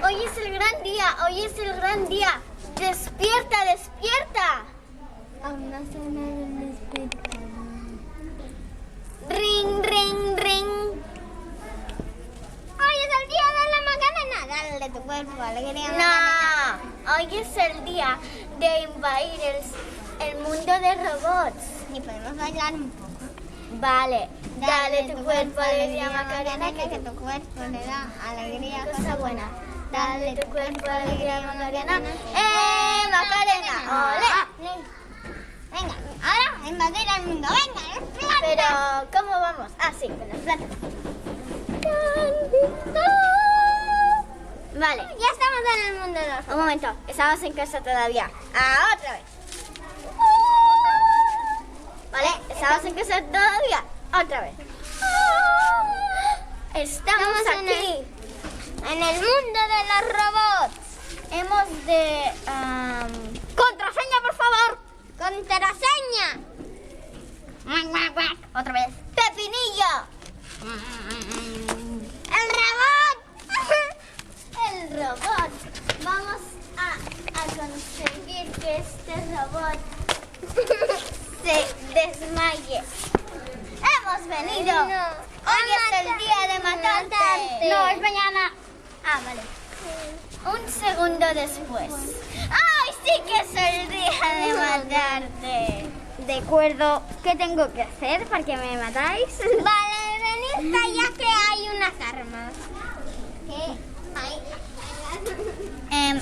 Hoy es el gran día, hoy es el gran día. ¡Despierta, despierta! Aún no suena el despertador. Ring, ring, ring. Hoy es el día de la Macarena. Dale tu cuerpo, alegría. No, hoy es el día de invadir el mundo de robots. Y podemos bailar un poco. Vale, dale tu cuerpo, alegría, Macarena, Macarena, que tu cuerpo le da alegría, cosa buena. Dale tu cuerpo, alegría, Macarena. Macarena! ¡Ole! Venga, ahora invadir el mundo. Venga, explota. Pero, ¿cómo vamos? Ah, sí, con las plantas. Vale, Ya estamos en el mundo de los... un momento, estamos en casa todavía. Otra vez. Vale, estamos en casa todavía. Otra vez. Estamos aquí. En el mundo de los robots. Hemos de... ¡Contraseña, por favor! Contraseña. Otra vez. ¡Pepinillo! El robot. El robot. Vamos a conseguir que este robot se desmaye. ¡Hemos venido! Hoy es el día de matarte. No, es mañana. Ah, vale. Un segundo después. ¡Ay, sí que es el día de matarte! De acuerdo, ¿qué tengo que hacer para que me matáis? Vale, venid para allá que hay unas armas. ¿Qué?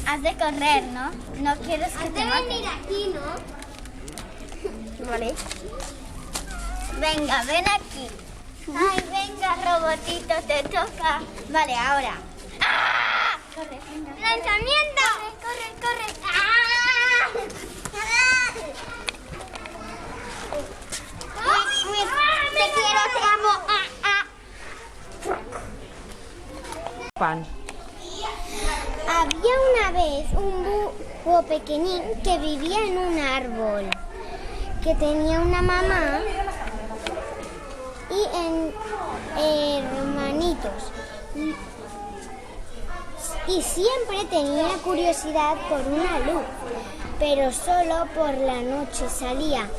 Has de correr, ¿no? No quieres que Has te de maten. venir aquí, ¿no? Vale. Venga, ven aquí. Ay, venga, robotito, te toca. Vale, ahora. ¡Ah! Corre, venga. ¡Lanzamiento! Corre, corre. ¡Ah! Te quiero, te amo. Pan. Había una vez un búho pequeñín que vivía en un árbol, que tenía una mamá y hermanitos. Y siempre tenía curiosidad por una luz, pero solo por la noche salía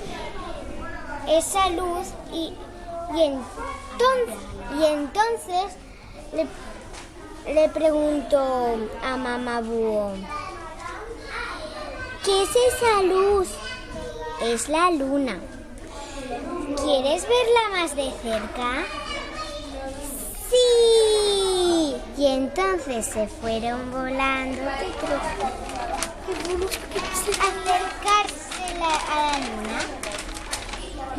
esa luz y entonces le preguntó a mamá búho: ¿qué es esa luz? Es la luna. ¿Quieres verla más de cerca? ¡Sí! Y entonces se fueron volando a acercarse a la luna.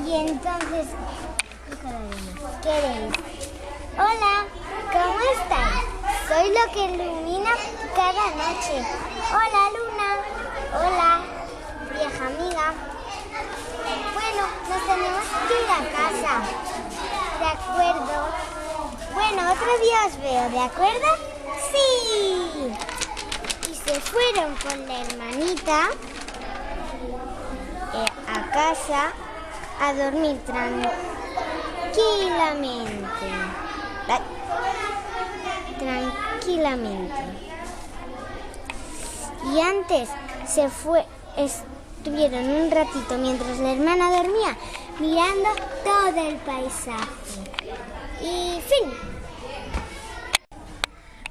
Y entonces dijo la luna: ¿queréis? Hola, ¿cómo estáis? Soy lo que ilumina cada noche. Hola, luna. Hola, vieja amiga. Bueno, nos tenemos que ir a casa. ¿De acuerdo? Bueno, otro día os veo, ¿de acuerdo? ¡Sí! Y se fueron con la hermanita a casa a dormir tranquilamente. tranquilamente. Ay, tranquilamente. Y antes estuvieron un ratito mientras la hermana dormía, mirando todo el paisaje. Y fin.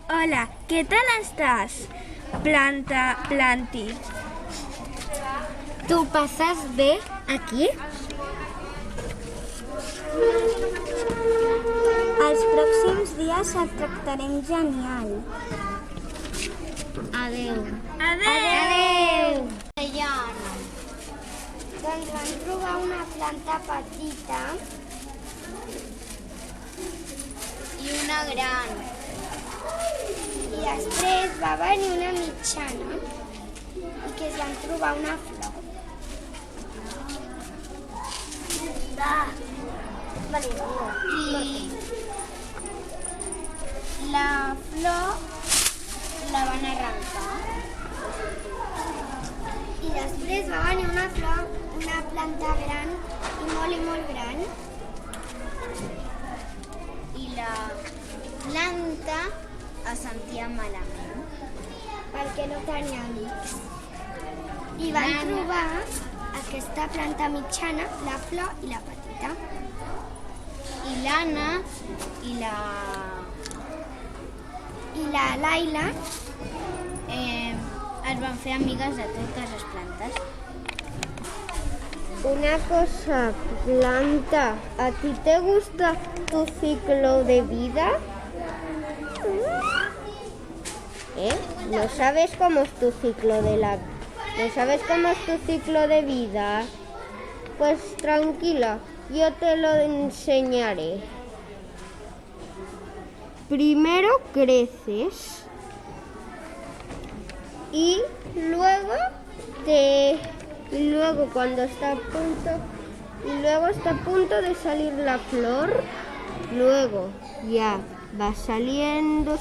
Hola, què tal estàs? Planti. ¿Tú pasas bé aquí? Els pròxims dies et tractarem genial. Adeu. Adeu! Doncs van trobar una planta petita I una gran. i després va venir una mitjana i que es van trobar una flor. I la flor la van arrencar. I després va venir una flor, una planta gran i molt gran. I la planta es sentia malament. Perquè no tenia amics. I van trobar aquesta planta mitjana, la flor i la petita. I l'Anna i la Laila es van fer amigues de totes les plantes. Una cosa, planta, ¿a ti te gusta tu ciclo de vida? ¿No sabes cómo es tu ciclo ¿No sabes cómo es tu ciclo de vida? Pues tranquila, yo te lo enseñaré. Primero creces y luego cuando está a punto de salir la flor, luego ya va saliendo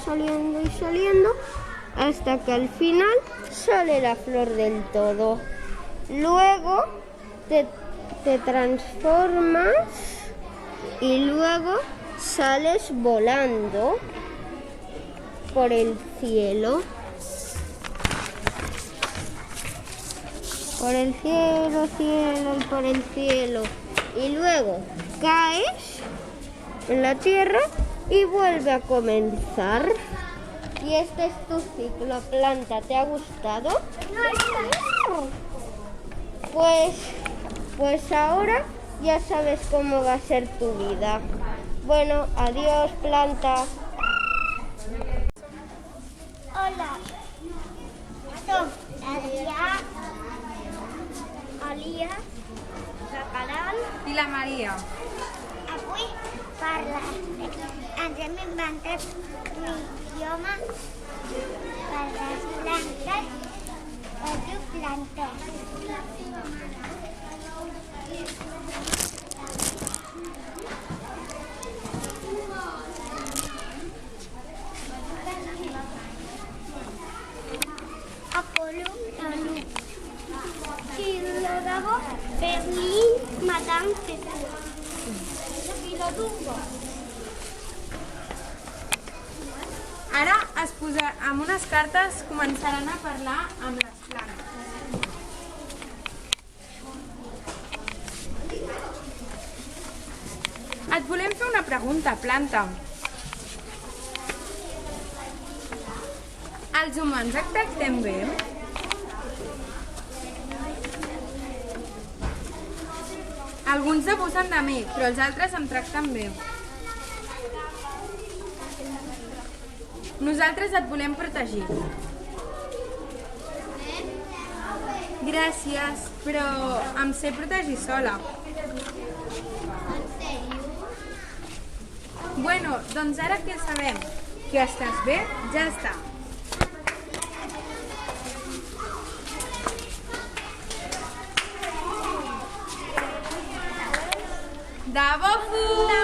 hasta que al final sale la flor del todo. Luego te transformas y luego sales volando por el cielo. Por el cielo, por el cielo. Y luego caes en la tierra y vuelve a comenzar. Y este es tu ciclo, planta. ¿Te ha gustado? Pues ahora ya sabes cómo va a ser tu vida. Bueno, adiós, planta. Hola. Som Alia, la Caral I la Maria. Avui ens hem inventat un idioma per les plantes, es diu plantós. Apolo, Filólogo, Berlín, Madame Petrus. Ara amb unes cartes començaran a parlar amb les plantes. Et volem fer una pregunta, planta. Els humans et tractem bé? Alguns abusen de mi, però els altres em tracten bé. Nosaltres et volem protegir. Gràcies, però em sé protegir sola. Bueno, doncs ara que sabem que estàs bé, ja està. De bo fu!